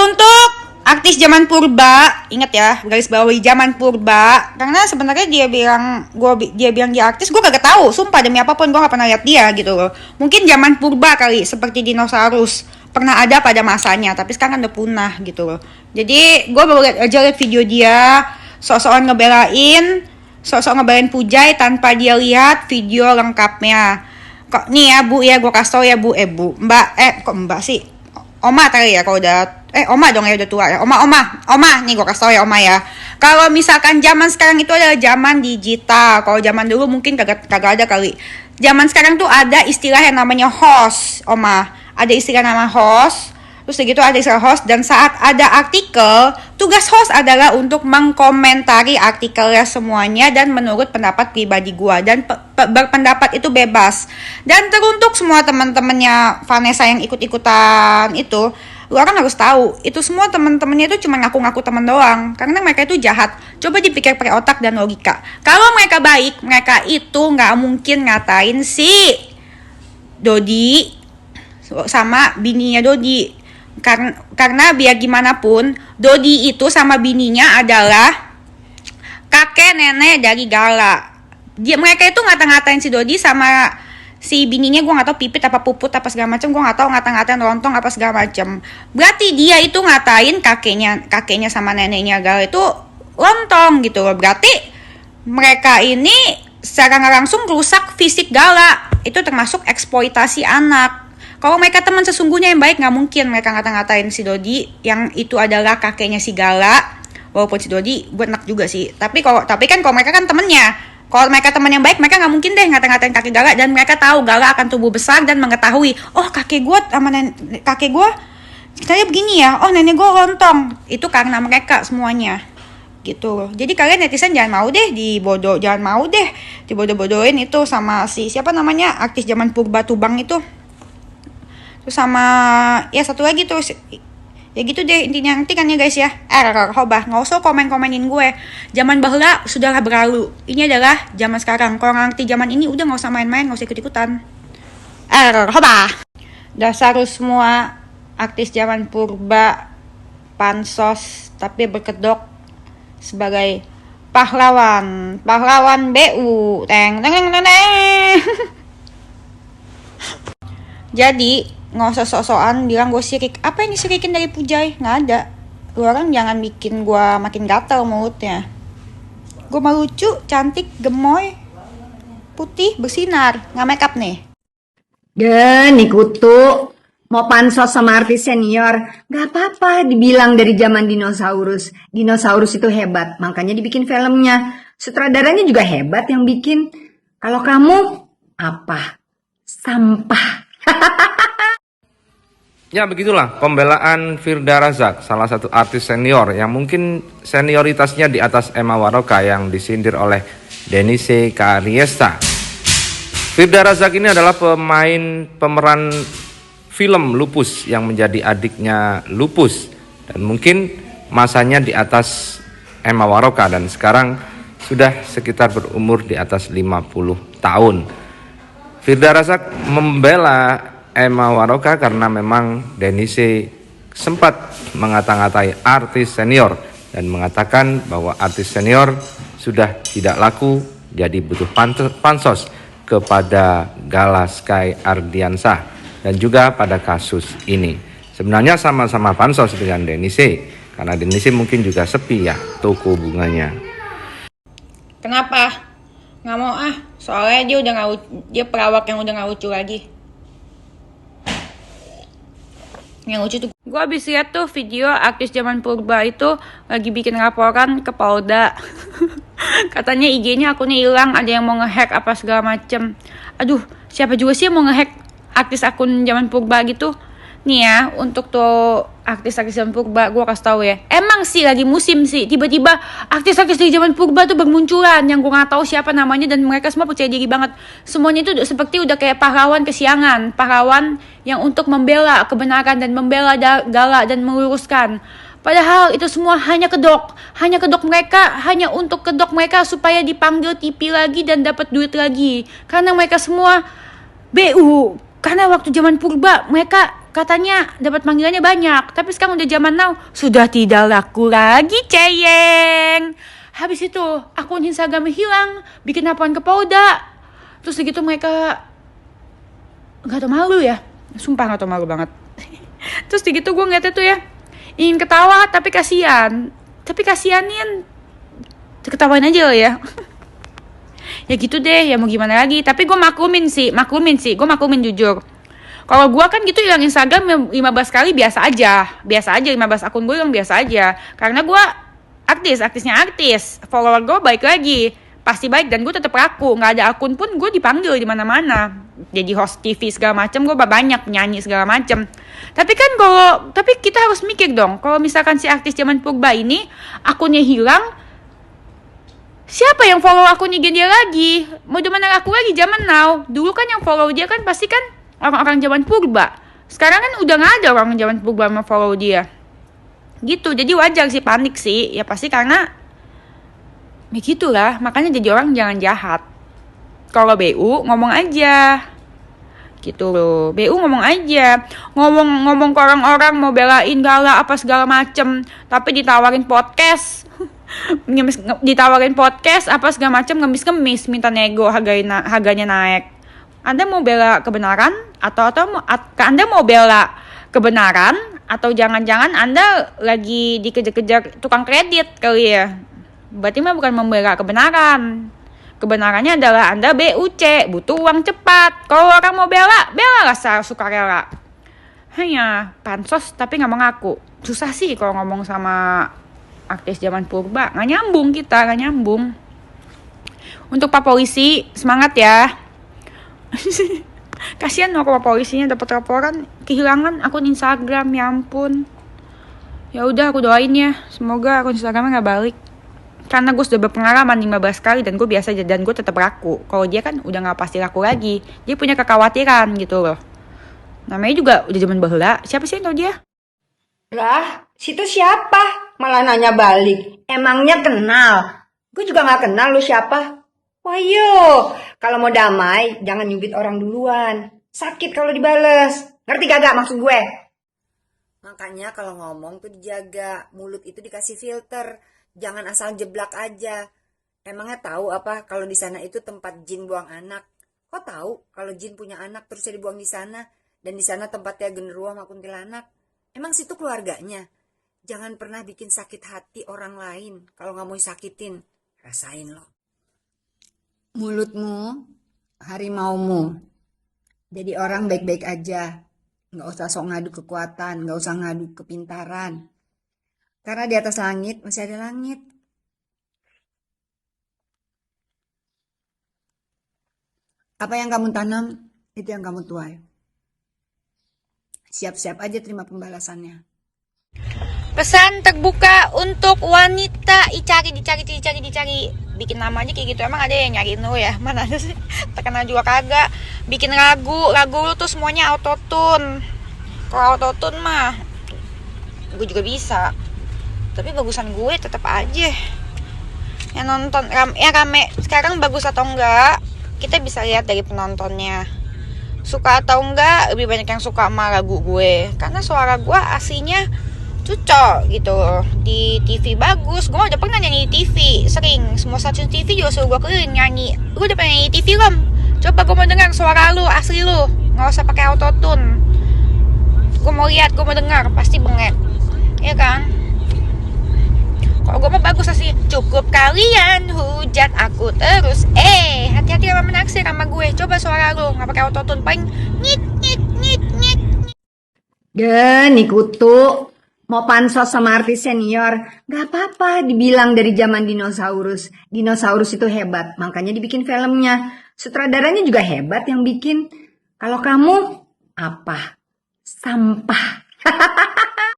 Teruntuk artis zaman purba, ingat ya, garis bawahi zaman purba. Karena sebenarnya dia bilang dia artis, gue kagak tahu. Sumpah demi apapun gue gak pernah lihat dia gitu loh. Mungkin zaman purba kali, seperti dinosaurus pernah ada pada masanya, tapi sekarang udah punah gitu loh. Jadi gue baru lihat video dia sok-sokan ngebelain Pujai tanpa dia lihat video lengkapnya. Kok nih ya Bu ya, gue kasih tau ya Bu, Mbak, kok Mbak sih? Oma kali ya kalau udah Oma dong ya, udah tua ya. Oma nih gue kasih tau ya Oma ya. Kalau misalkan zaman sekarang itu adalah zaman digital. Kalau zaman dulu mungkin kagak ada kali. Zaman sekarang tuh ada istilah yang namanya host, Oma. Ada istilah nama host. Terus begitu ada istilah host, dan saat ada artikel, tugas host adalah untuk mengkomentari artikelnya semuanya dan menurut pendapat pribadi gua, dan berpendapat itu bebas. Dan teruntuk semua teman-temannya Vanessa yang ikut-ikutan itu, lu orang harus tahu, itu semua teman-temannya itu cuma ngaku-ngaku teman doang, karena mereka itu jahat. Coba dipikir pakai otak dan logika. Kalau mereka baik, mereka itu nggak mungkin ngatain si Dodi sama bininya Dodi. Karena biar gimana pun, Dodi itu sama bininya adalah kakek nenek dari Gala. Mereka itu ngata-ngatain si Dodi sama si bininya, gue gak tahu pipit apa puput apa segala macam, gue gak tahu ngata-ngatain lontong apa segala macam. Berarti dia itu ngatain kakeknya sama neneknya Gala itu lontong gitu loh. Berarti mereka ini secara nggak langsung rusak fisik Gala. Itu termasuk eksploitasi anak. Kalau mereka teman sesungguhnya yang baik, nggak mungkin mereka ngata-ngatain si Dodi yang itu adalah kakeknya si Gala. Walaupun si Dodi gue enak juga sih. Tapi kan kalau mereka kan temennya. Kalau mereka teman yang baik, mereka nggak mungkin deh ngata-ngatain kakek Gala. Dan mereka tahu Gala akan tumbuh besar dan mengetahui, oh kakek gue sama kakek gue ceritanya begini ya. Oh nenek gue lontong. Itu karena mereka semuanya. Gitu. Jadi kalian netizen jangan mau deh dibodoh-bodohin itu sama si siapa namanya artis zaman purba Tubang itu. Terus sama ya satu lagi tuh ya gitu deh intinya, nanti kan ya guys ya. Hobah nggak usah komen-komenin gue. Zaman bahula sudahlah berlalu, ini adalah zaman sekarang. Kalau ngerti zaman ini udah nggak usah main-main, nggak usah ikut-ikutan. Hobah dasar semua artis zaman purba pansos tapi berkedok sebagai pahlawan BU teng. Jadi nggak usah sok-sokan bilang gue sirik. Apa yang disirikin dari Pujai? Nggak ada. Lu orang jangan bikin gue makin gatal mulutnya. Gue mah lucu, cantik, gemoy, putih, bersinar, nggak make up nih. Nih kutu mau pansos sama artis senior, gak apa-apa dibilang dari zaman dinosaurus. Dinosaurus itu hebat, makanya dibikin filmnya. Sutradaranya juga hebat yang bikin. Kalau kamu apa? Sampah. Ya begitulah pembelaan Firda Razak, salah satu artis senior yang mungkin senioritasnya di atas Emma Waroka yang disindir oleh Denise Kariesta. Firda Razak ini adalah pemeran film Lupus yang menjadi adiknya Lupus, dan mungkin masanya di atas Emma Waroka dan sekarang sudah sekitar berumur di atas 50 tahun. Firda Razak membela Emma Waroka karena memang Denise sempat mengata-ngatai artis senior dan mengatakan bahwa artis senior sudah tidak laku, jadi butuh pansos kepada Gala Sky Ardiansah dan juga pada kasus ini. Sebenarnya sama-sama pansos dengan Denise, karena Denise mungkin juga sepi ya toko bunganya. Kenapa? Nggak mau soalnya dia pelawak yang udah nggak lucu lagi. Yang lucu tuh, gue habis lihat tuh video artis zaman purba itu lagi bikin laporan ke Polda. Katanya IG-nya akunnya hilang, ada yang mau ngehack apa segala macem. Aduh, siapa juga sih yang mau ngehack artis akun zaman purba gitu? Nih ya, untuk tuh artis-artis zaman purba, gue kasih tahu ya. Emang sih lagi musim sih, tiba-tiba artis-artis dari zaman purba tuh bermunculan yang gue nggak tahu siapa namanya, dan mereka semua percaya diri banget. Semuanya itu seperti udah kayak pahlawan kesiangan, pahlawan yang untuk membela kebenaran dan membela Gala dan meluruskan. Padahal itu semua hanya kedok mereka, hanya untuk kedok mereka supaya dipanggil TV lagi dan dapat duit lagi. Karena mereka semua BU. Karena waktu zaman purba mereka katanya dapat panggilannya banyak, tapi sekarang udah zaman now, sudah tidak laku lagi, ceyeng. Habis itu akun Instagramnya hilang, bikin laporan ke Polda. Terus begitu mereka nggak tau malu ya, sumpah nggak tau malu banget. Terus begitu gue ngeliatnya tuh ya, ingin ketawa tapi kasianin, ketawain aja lah ya. Ya gitu deh, ya mau gimana lagi. Tapi gue maklumin sih, gue maklumin jujur. Kalau gue kan gitu hilang Instagram 15 kali biasa aja 15 akun gue yang biasa aja. Karena gue artisnya artis, follower gue baik lagi, pasti baik, dan gue tetap laku. Nggak ada akun pun gue dipanggil di mana-mana. Jadi host TV segala macem, gue banyak nyanyi segala macem. Tapi kita harus mikir dong, kalau misalkan si artis zaman purba ini akunnya hilang, siapa yang follow akunnya dia lagi? Mau di mana laku lagi zaman now? Dulu kan yang follow dia kan pasti kan orang-orang zaman purba. Sekarang kan udah nggak ada orang zaman purba yang follow dia. Gitu, jadi wajar sih panik sih. Ya pasti karena ya gitulah, makanya jadi orang jangan jahat. Kalau BU ngomong aja. Gitu loh. BU ngomong aja. Ngomong ke orang-orang mau belain gala apa segala macem, tapi ditawarin podcast. Ditawarin podcast apa segala macam, ngemis minta nego harganya naik. Anda mau bela kebenaran atau Anda mau bela kebenaran, atau jangan-jangan Anda lagi dikejar-kejar tukang kredit kali ya? Berarti mah bukan membela kebenaran. Kebenarannya adalah Anda BUC, butuh uang cepat. Kalau orang mau bela lah secara sukarela. Hanya pansos tapi nggak mau ngaku. Susah sih kalau ngomong sama artis zaman purba, nggak nyambung. Untuk Pak Polisi, semangat ya. Kasian loh kalau polisinya dapat laporan kehilangan akun Instagram, ya ampun. Ya udah, aku doain ya, semoga akun Instagramnya nggak balik. Karena gue sudah berpengalaman 15 kali dan gue biasa aja, dan gue tetap laku. Kalau dia kan udah nggak pasti laku lagi, dia punya kekhawatiran gitu loh. Namanya juga udah zaman bahula, siapa sih yang tau dia? Lah, situ siapa? Malah nanya balik. Emangnya kenal? Gue juga gak kenal lu siapa. Wah yo, kalau mau damai jangan nyubit orang duluan. Sakit kalau dibales. Ngerti gak maksud gue? Makanya kalau ngomong tuh dijaga. Mulut itu dikasih filter. Jangan asal jeblak aja. Emangnya tahu apa kalau di sana itu tempat jin buang anak? Kok tahu kalau jin punya anak terus dibuang di sana? Dan di sana tempatnya genderuwo sama kuntilanak? Emang situ keluarganya? Jangan pernah bikin sakit hati orang lain. Kalau gak mau disakitin, rasain lo. Mulutmu, harimaumu. Jadi orang baik-baik aja. Gak usah sok ngadu kekuatan, gak usah ngadu kepintaran. Karena di atas langit masih ada langit. Apa yang kamu tanam, itu yang kamu tuai. Siap-siap aja terima pembalasannya. Pesan terbuka untuk wanita, dicari. Bikin nama aja kayak gitu, emang ada yang nyariin lu ya? Mana ada sih? Terkenal juga kagak. Bikin lagu lu tuh semuanya autotune. Kalau autotune mah gue juga bisa, tapi bagusan gue tetap aja. Yang nonton rame. Sekarang bagus atau enggak, kita bisa lihat dari penontonnya. Suka atau enggak, lebih banyak yang suka sama lagu gue, karena suara gue aslinya cocok gitu loh. Di TV bagus, gue udah pernah nyanyi di TV, sering. Semua stasiun TV juga suruh gue keliling nyanyi. Lu udah pernah nyanyi di TV belum? Coba gue mau dengar suara lu, asli lu, nggak usah pakai autotune. Gue mau lihat, gue mau dengar, pasti bengek, ya kan? Kalau gue mah bagus asli. Cukup kalian hujat aku terus. Hati-hati sama menaksir sama gue. Coba suara lu, nggak pakai autotune, paling nyit. Nih kutu, mau pansos sama artis senior, gak apa-apa dibilang dari zaman dinosaurus. Dinosaurus itu hebat, makanya dibikin filmnya. Sutradaranya juga hebat yang bikin. Kalau kamu, apa? Sampah.